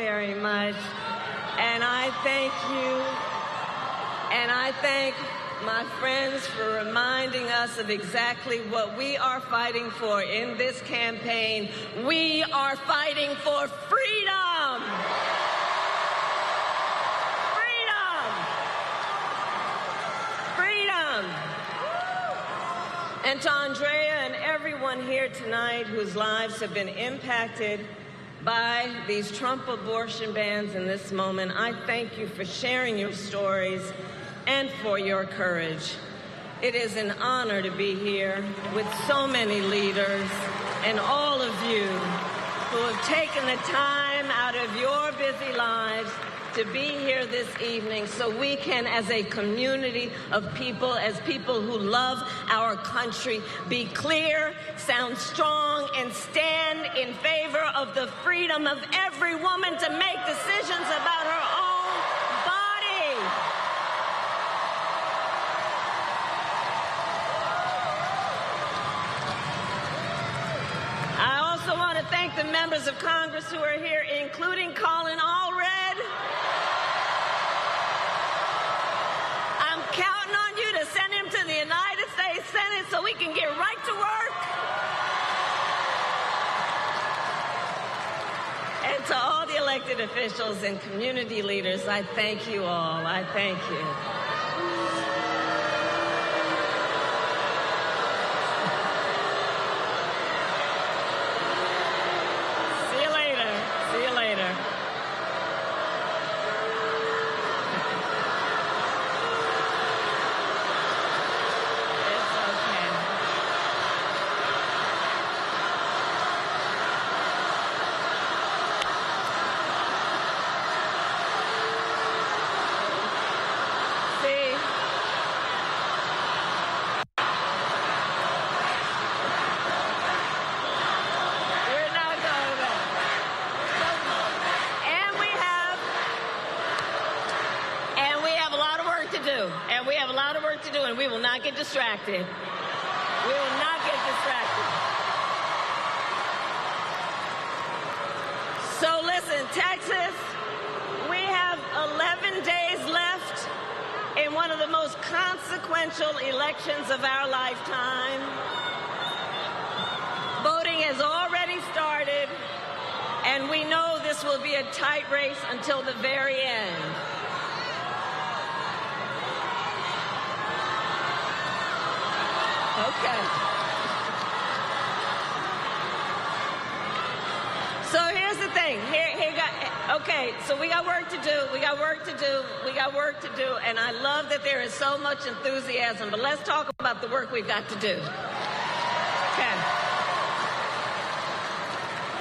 very much. And I thank you, and I thank my friends for reminding us of exactly what we are fighting for in this campaign. We are fighting for freedom. Freedom. Freedom. And to Andrea and everyone here tonight whose lives have been impacted by these Trump abortion bans in this moment, I thank you for sharing your stories and for your courage. It is an honor to be here with so many leaders and all of you who have taken the time out of your busy lives to be here this evening so we can, as a community of people, as people who love our country, be clear, sound strong, and stand in favor of the freedom of every woman to make decisions about her own body. I also want to thank the members of Congress who are here, including Colin Allred. I'm counting on you to send him to the United States Senate so we can get right to work. And to all the elected officials and community leaders, I thank you all. I thank you. See you later. See you later. It's okay. See? We're not going back. And we have a lot of work to do. And we have a lot of work to do, and we will not get distracted. We will not get distracted. So listen, Texas, we have 11 days left in one of the most consequential elections of our lifetime. Voting has already started, and we know this will be a tight race until the very end. Okay. So here's the thing. Okay, so we got work to do. We got work to do. We got work to do. And I love that there is so much enthusiasm. But let's talk about the work we've got to do. Okay.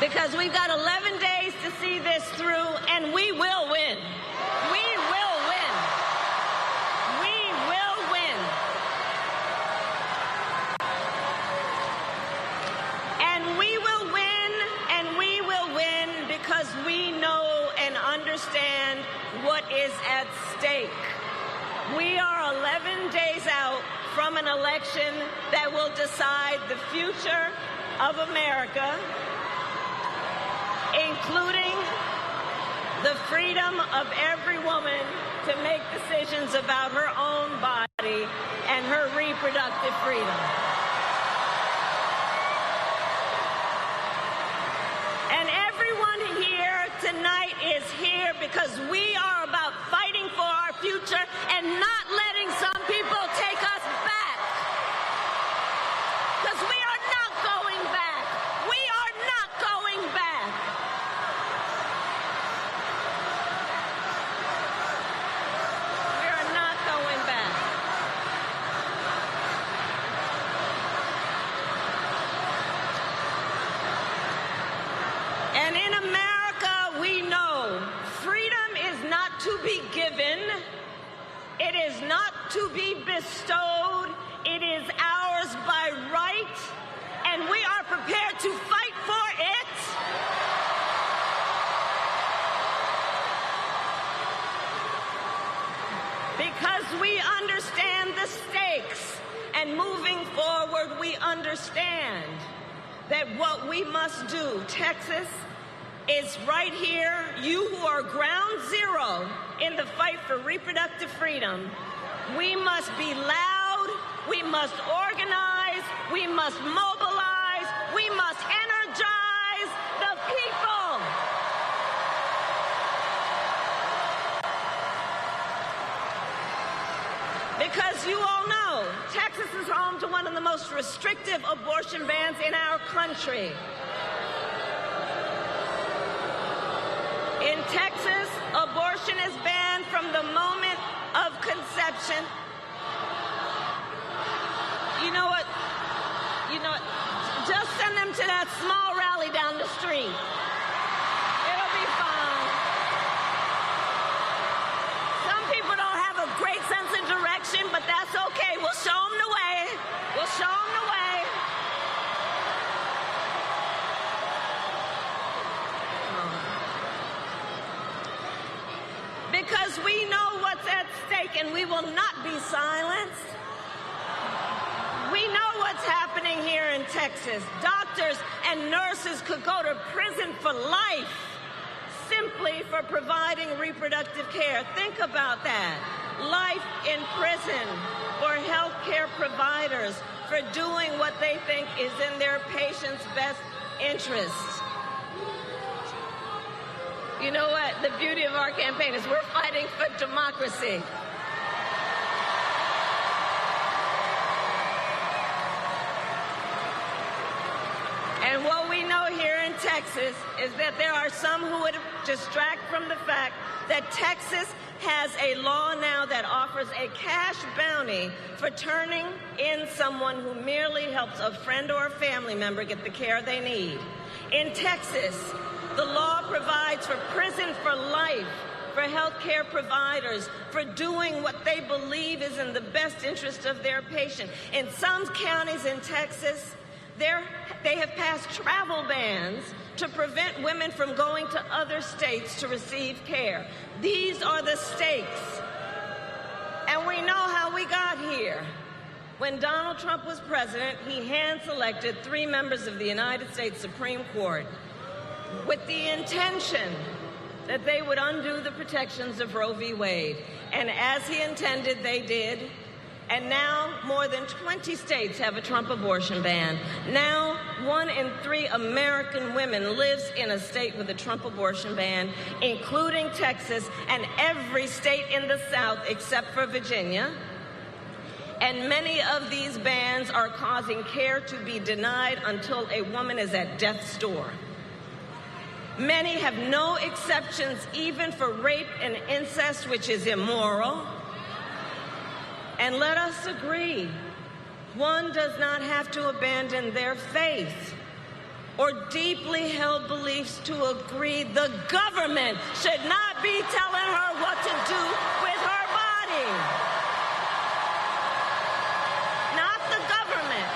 Because we've got 11 days to see this through, and we will win. We will win. We will win. And we will win, and we will win because we know and understand what is at stake. We are 11 days out from an election that will decide the future of America, including the freedom of every woman to make decisions about her own body and her reproductive freedom. And everyone here tonight is here because we are about fighting for our future and not letting some people take us back. Because we are not going back. We are not going back. We are not going back. And in America, we know freedom is not to be given. It is not to be bestowed. It is ours by right, and we are prepared to fight for it. Because we understand the stakes, and moving forward, we understand that what we must do, Texas, is right here. You who are ground zero in the fight for reproductive freedom. We must be loud, we must organize, we must mobilize, we must energize the people. Because you all know, Texas is home to one of the most restrictive abortion bans in our country. In Texas, abortion is banned from the moment of conception. You know what? Just send them to that small rally down the street. It'll be fine. Some people don't have a great sense of direction, but that's okay. We'll show them the way. We'll show them the way. Because we know what's at stake, and we will not be silenced. We know what's happening here in Texas. Doctors and nurses could go to prison for life simply for providing reproductive care. Think about that. Life in prison for health care providers for doing what they think is in their patients' best interests. You know what? The beauty of our campaign is we're fighting for democracy. And what we know here in Texas is that there are some who would distract from the fact that Texas has a law now that offers a cash bounty for turning in someone who merely helps a friend or a family member get the care they need. In Texas, the law provides for prison for life for health care providers for doing what they believe is in the best interest of their patient. In some counties in Texas, they have passed travel bans to prevent women from going to other states to receive care. These are the stakes. And we know how we got here. When Donald Trump was president, he hand-selected 3 members of the United States Supreme Court with the intention that they would undo the protections of Roe v. Wade. And as he intended, they did. And now more than 20 states have a Trump abortion ban. Now 1 in 3 American women lives in a state with a Trump abortion ban, including Texas and every state in the South except for Virginia. And many of these bans are causing care to be denied until a woman is at death's door. Many have no exceptions even for rape and incest, which is immoral. And let us agree, one does not have to abandon their faith or deeply held beliefs to agree the government should not be telling her what to do with her body. Not the government.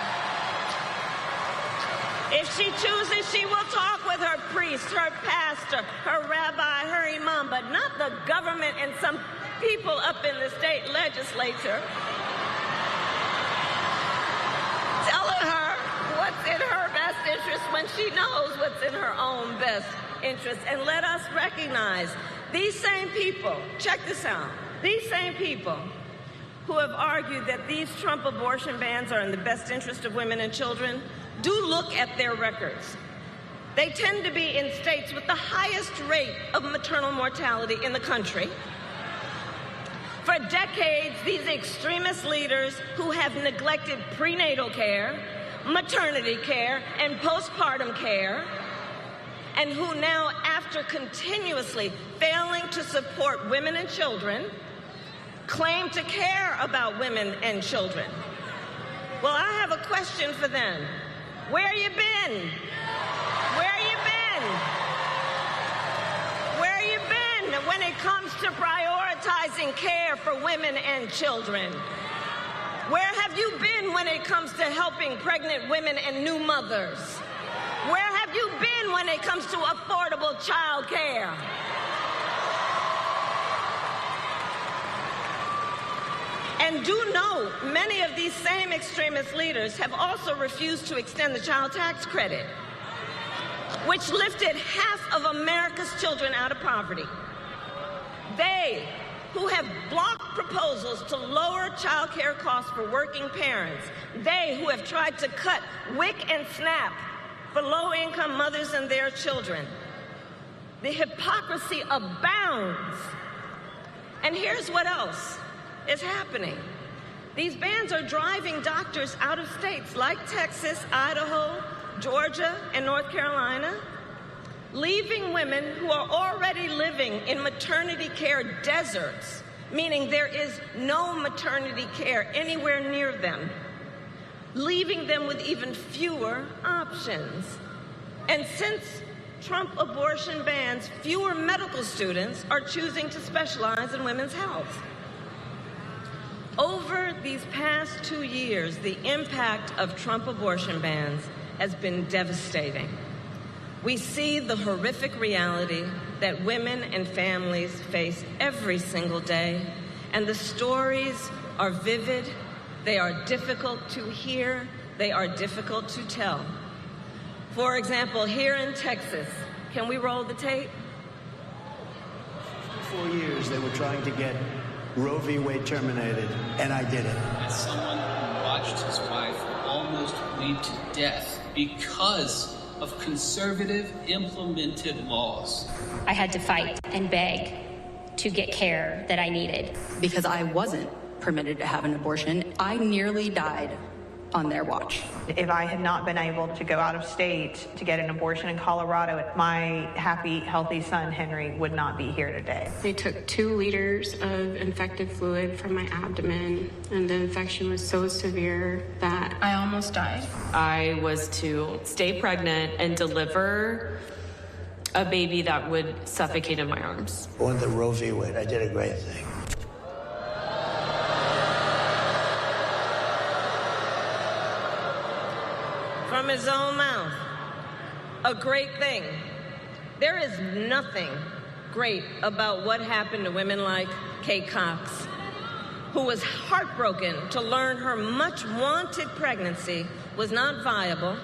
If she chooses, she will talk with her priest, her pastor, her rabbi, her imam, but not the government and some people up in the state legislature telling her what's in her best interest when she knows what's in her own best interest. And let us recognize these same people, check this out, these same people who have argued that these Trump abortion bans are in the best interest of women and children, do look at their records. They tend to be in states with the highest rate of maternal mortality in the country. For decades, these extremist leaders who have neglected prenatal care, maternity care, and postpartum care, and who now, after continuously failing to support women and children, claim to care about women and children. Well, I have a question for them. Where you been? Where you been? Where you been when it comes to prioritizing care for women and children? Where have you been when it comes to helping pregnant women and new mothers? Where have you been when it comes to affordable child care? And do know, many of these same extremist leaders have also refused to extend the child tax credit. which lifted half of America's children out of poverty. They who have blocked proposals to lower child care costs for working parents. They who have tried to cut WIC and SNAP for low-income mothers and their children. The hypocrisy abounds. And here's what else is happening. These bans are driving doctors out of states like Texas, Idaho, Georgia, and North Carolina, leaving women who are already living in maternity care deserts, meaning there is no maternity care anywhere near them, leaving them with even fewer options. And since Trump abortion bans, fewer medical students are choosing to specialize in women's health. Over these past 2 years, the impact of Trump abortion bans has been devastating. We see the horrific reality that women and families face every single day, and the stories are vivid, they are difficult to hear, they are difficult to tell. For example, here in Texas, can we roll the tape? For 4 years, they were trying to get Roe v. Wade terminated, and I did it. As someone who watched his wife almost bleed to death because of conservative implemented laws, I had to fight and beg to get care that I needed. Because I wasn't permitted to have an abortion, I nearly died on their watch. If I had not been able to go out of state to get an abortion in Colorado, my happy, healthy son, Henry, would not be here today. They took 2 liters of infected fluid from my abdomen, and the infection was so severe that I almost died. I was to stay pregnant and deliver a baby that would suffocate in my arms. On the Roe v. Wade, I did a great thing. From his own mouth, a great thing. There is nothing great about what happened to women like Kate Cox, who was heartbroken to learn her much-wanted pregnancy was not viable,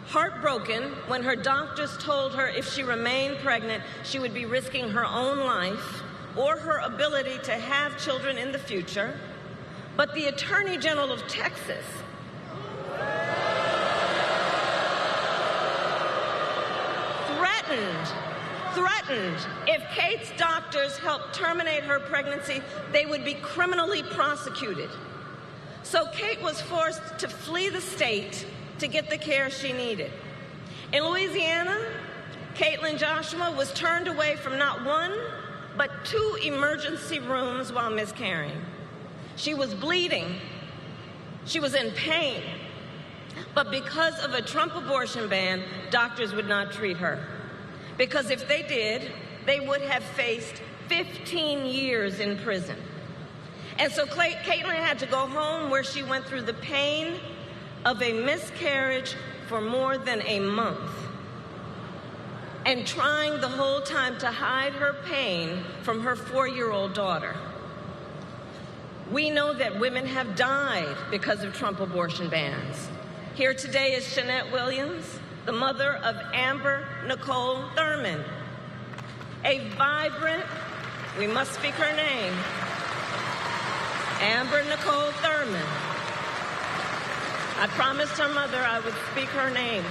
heartbroken when her doctors told her if she remained pregnant, she would be risking her own life or her ability to have children in the future. But the Attorney General of Texas threatened if Kate's doctors helped terminate her pregnancy, they would be criminally prosecuted. So Kate was forced to flee the state to get the care she needed. In Louisiana, Caitlin Joshua was turned away from not 1, but 2 emergency rooms while miscarrying. She was bleeding. She was in pain. But because of a Trump abortion ban, doctors would not treat her. Because if they did, they would have faced 15 years in prison. And so Caitlin had to go home where she went through the pain of a miscarriage for more than a month, and trying the whole time to hide her pain from her 4-year-old daughter. We know that women have died because of Trump abortion bans. Here today is Shanette Williams, the mother of Amber Nicole Thurman, a vibrant, we must speak her name, Amber Nicole Thurman. I promised her mother I would speak her name.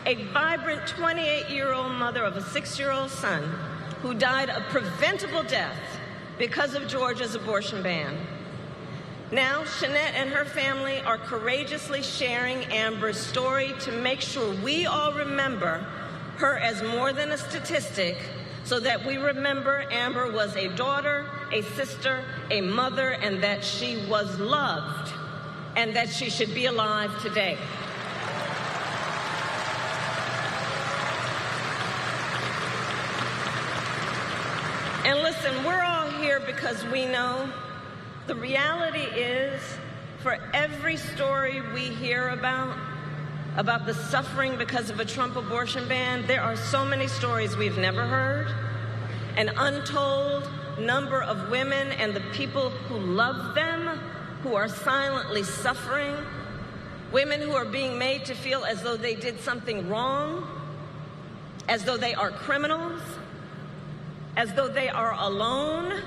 A vibrant 28-year-old mother of a 6-year-old son who died a preventable death because of Georgia's abortion ban. Now, Shanette and her family are courageously sharing Amber's story to make sure we all remember her as more than a statistic, so that we remember Amber was a daughter, a sister, a mother, and that she was loved, and that she should be alive today. And listen, we're all here because we know the reality is, for every story we hear about the suffering because of a Trump abortion ban, there are so many stories we've never heard, an untold number of women and the people who love them, who are silently suffering, women who are being made to feel as though they did something wrong, as though they are criminals, as though they are alone.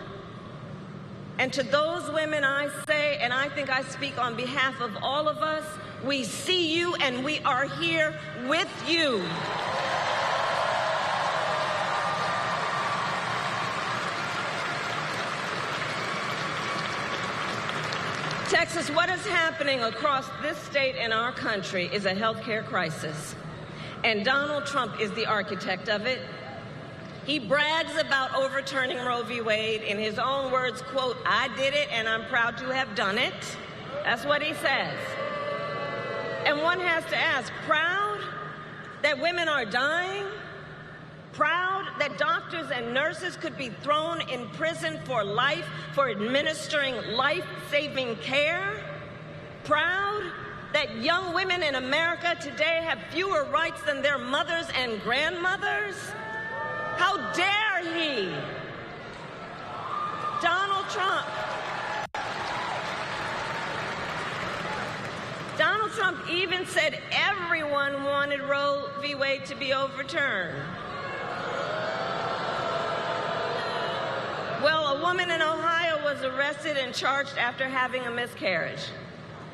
And to those women I say, and I think I speak on behalf of all of us, we see you and we are here with you. Texas, what is happening across this state and our country is a healthcare crisis. And Donald Trump is the architect of it. He brags about overturning Roe v. Wade. In his own words, quote, "I did it and I'm proud to have done it." That's what he says. And one has to ask, proud that women are dying? Proud that doctors and nurses could be thrown in prison for life for administering life-saving care? Proud that young women in America today have fewer rights than their mothers and grandmothers? How dare he? Donald Trump even said everyone wanted Roe v. Wade to be overturned. Well, a woman in Ohio was arrested and charged after having a miscarriage.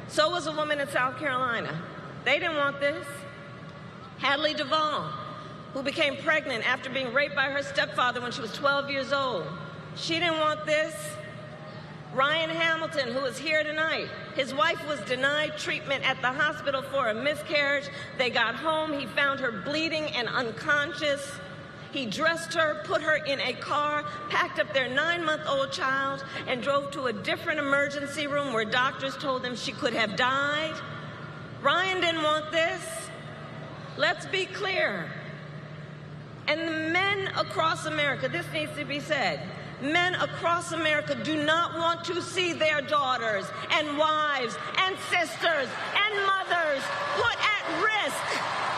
So was a woman in South Carolina. They didn't want this. Hadley Duvall, who became pregnant after being raped by her stepfather when she was 12 years old. She didn't want this. Ryan Hamilton, who is here tonight, his wife was denied treatment at the hospital for a miscarriage. They got home, he found her bleeding and unconscious. He dressed her, put her in a car, packed up their 9-month-old child, and drove to a different emergency room where doctors told them she could have died. Ryan didn't want this. Let's be clear. And the men across America, this needs to be said, men across America do not want to see their daughters and wives and sisters and mothers put at risk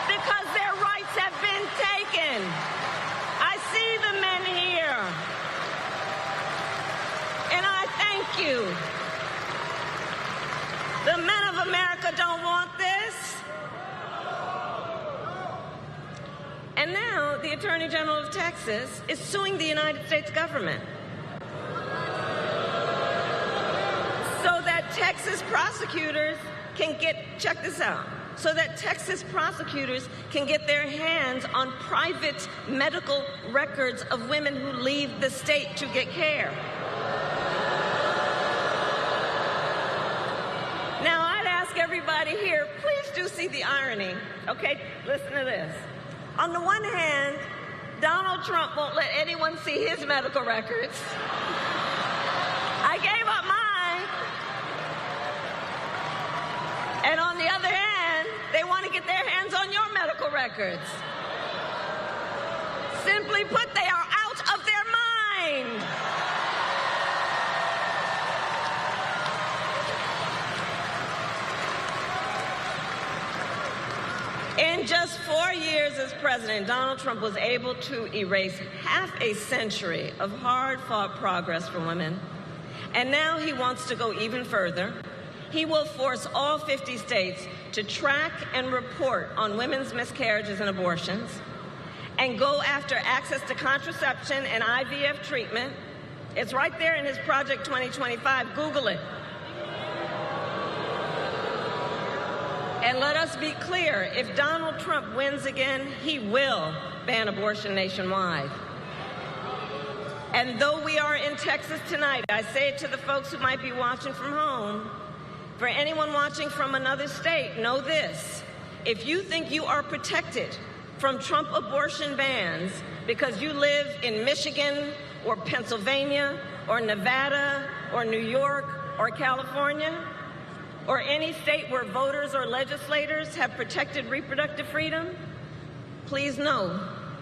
because their rights have been taken. I see the men here, and I thank you. The men of America don't want this. And now the Attorney General of Texas is suing the United States government so that Texas prosecutors can check this out, so that Texas prosecutors can get their hands on private medical records of women who leave the state to get care. Now, I'd ask everybody here, please do see the irony, okay? Listen to this. On the one hand, Donald Trump won't let anyone see his medical records. I gave up mine. And on the other hand, they want to get their hands on your medical records. Simply put, they are out of their mind. In just 4 years as president, Donald Trump was able to erase half a century of hard-fought progress for women. And now he wants to go even further. He will force all 50 states to track and report on women's miscarriages and abortions, and go after access to contraception and IVF treatment. It's right there in his Project 2025. Google it. And let us be clear, if Donald Trump wins again, he will ban abortion nationwide. And though we are in Texas tonight, I say it to the folks who might be watching from home, for anyone watching from another state, know this: if you think you are protected from Trump abortion bans because you live in Michigan or Pennsylvania or Nevada or New York or California, or any state where voters or legislators have protected reproductive freedom, please know,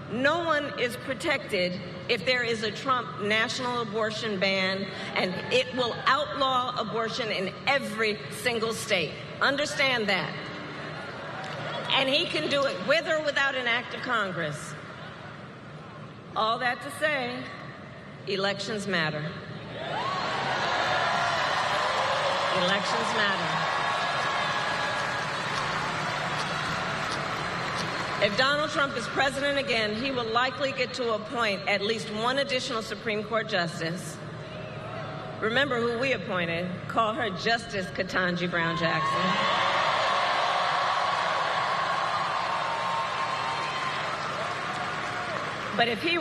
no one is protected if there is a Trump national abortion ban, and it will outlaw abortion in every single state. Understand that. And he can do it with or without an act of Congress. All that to say, elections matter. Elections matter. If Donald Trump is president again, he will likely get to appoint at least one additional Supreme Court justice. Remember who we appointed. Call her Justice Ketanji Brown Jackson. But if he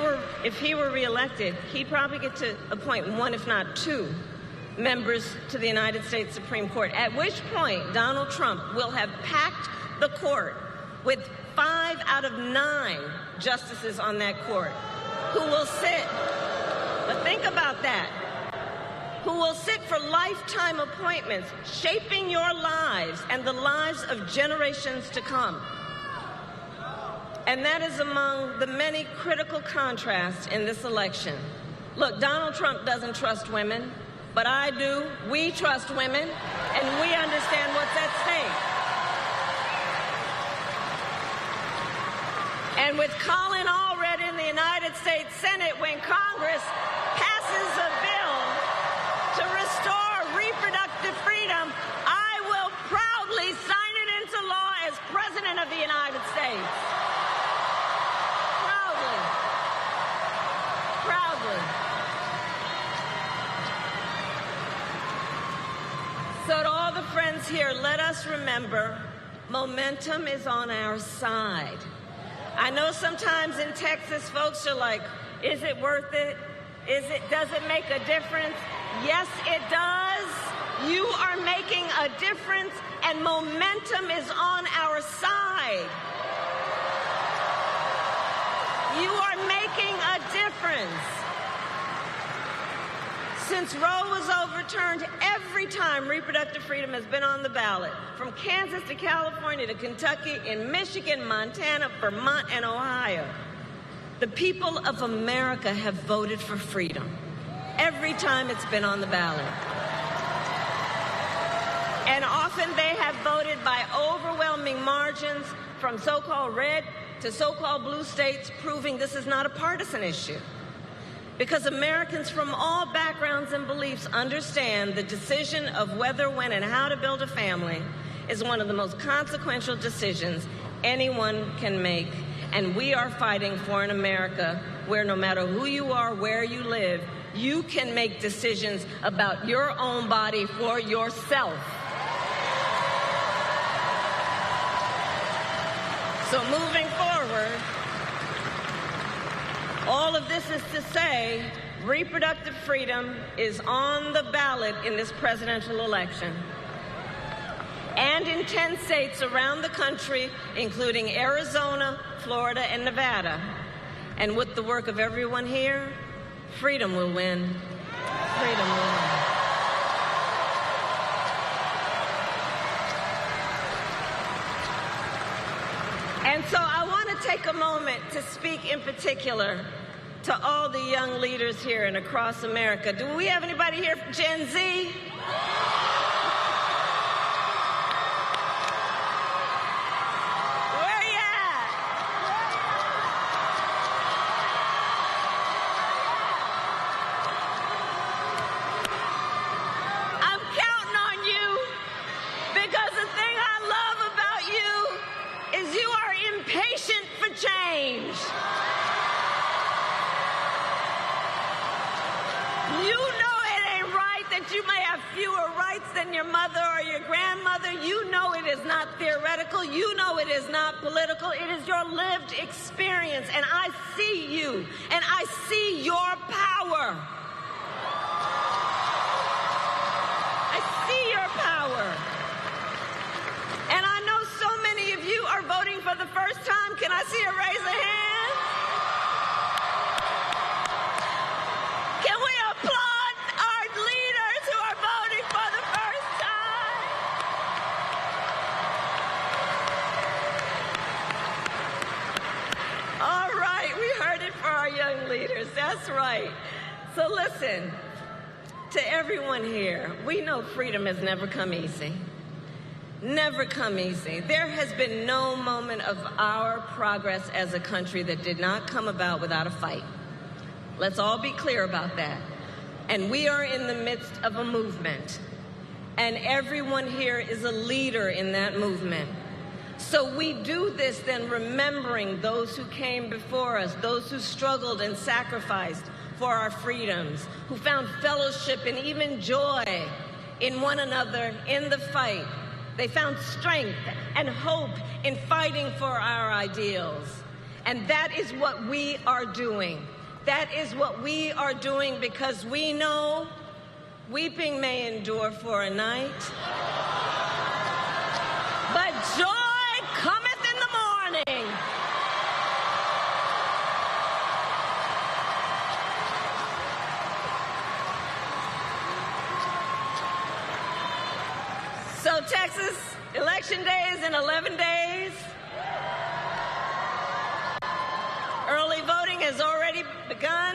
were reelected, he'd probably get to appoint one, if not two, members to the United States Supreme Court, at which point Donald Trump will have packed the court with 5 out of 9 justices on that court who will sit, but think about that, who will sit for lifetime appointments, shaping your lives and the lives of generations to come. And that is among the many critical contrasts in this election. Look, Donald Trump doesn't trust women, but I do. We trust women, and we understand what's at stake. And with Colin Allred in the United States Senate, when Congress passes a bill to restore reproductive freedom, I will proudly sign it into law as President of the United States. Proudly. So to all the friends here, let us remember, momentum is on our side. I know sometimes in Texas, folks are like, is it worth it? Does it make a difference? Yes, it does. You are making a difference, and momentum is on our side. You are making a difference. Since Roe was overturned, every time reproductive freedom has been on the ballot, from Kansas to California to Kentucky, in Michigan, Montana, Vermont, and Ohio, the people of America have voted for freedom every time it's been on the ballot. And often they have voted by overwhelming margins from so-called red to so-called blue states, proving this is not a partisan issue. Because Americans from all backgrounds and beliefs understand the decision of whether, when, and how to build a family is one of the most consequential decisions anyone can make. And we are fighting for an America where no matter who you are, where you live, you can make decisions about your own body for yourself. So moving forward, all of this is to say, reproductive freedom is on the ballot in this presidential election. And in 10 states around the country, including Arizona, Florida, and Nevada. And with the work of everyone here, freedom will win. Freedom will win. And so I want to take a moment to speak in particular to all the young leaders here and across America. Do we have anybody here from Gen Z? Where you at? I'm counting on you, because the thing I love about you is you are impatient for change. You know it ain't right that you may have fewer rights than your mother or your grandmother. You know it is not theoretical. You know it is not political. It is your lived experience. And I see you, and I see your power. I see your power. And I know so many of you are voting for the first time. Can I see a raise of hands? Can we applaud our leaders who are voting for the first time? All right, we heard it for our young leaders. That's right. So listen, to everyone here, we know freedom has never come easy. Never come easy. There has been no moment of our progress as a country that did not come about without a fight. Let's all be clear about that. And we are in the midst of a movement. And everyone here is a leader in that movement. So we do this then remembering those who came before us, those who struggled and sacrificed for our freedoms, who found fellowship and even joy in one another in the fight. They found strength and hope in fighting for our ideals. And that is what we are doing. That is what we are doing because we know weeping may endure for a night, but joy cometh in the morning. So Texas, election day is in 11 days. Early voting has already begun.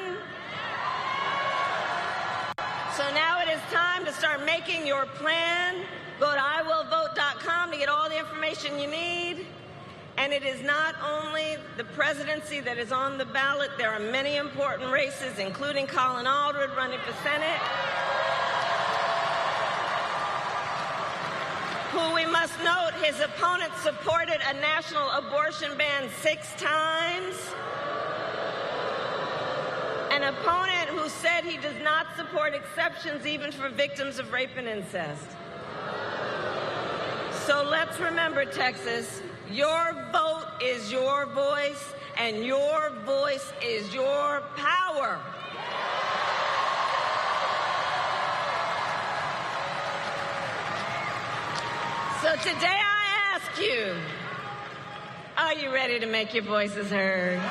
So now it is time to start making your plan. Go to iwillvote.com to get all the information you need. And it is not only the presidency that is on the ballot. There are many important races, including Colin Aldred running for Senate, who we must note his opponent supported a national abortion ban 6 times. An opponent who said he does not support exceptions even for victims of rape and incest. So let's remember, Texas, your vote is your voice, and your voice is your power. So today I ask you, are you ready to make your voices heard?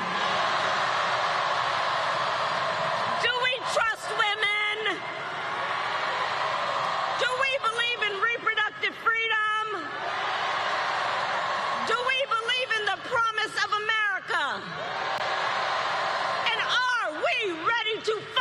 Do we trust women? Do we believe in reproductive freedom? Do we believe in the promise of America? And are we ready to fight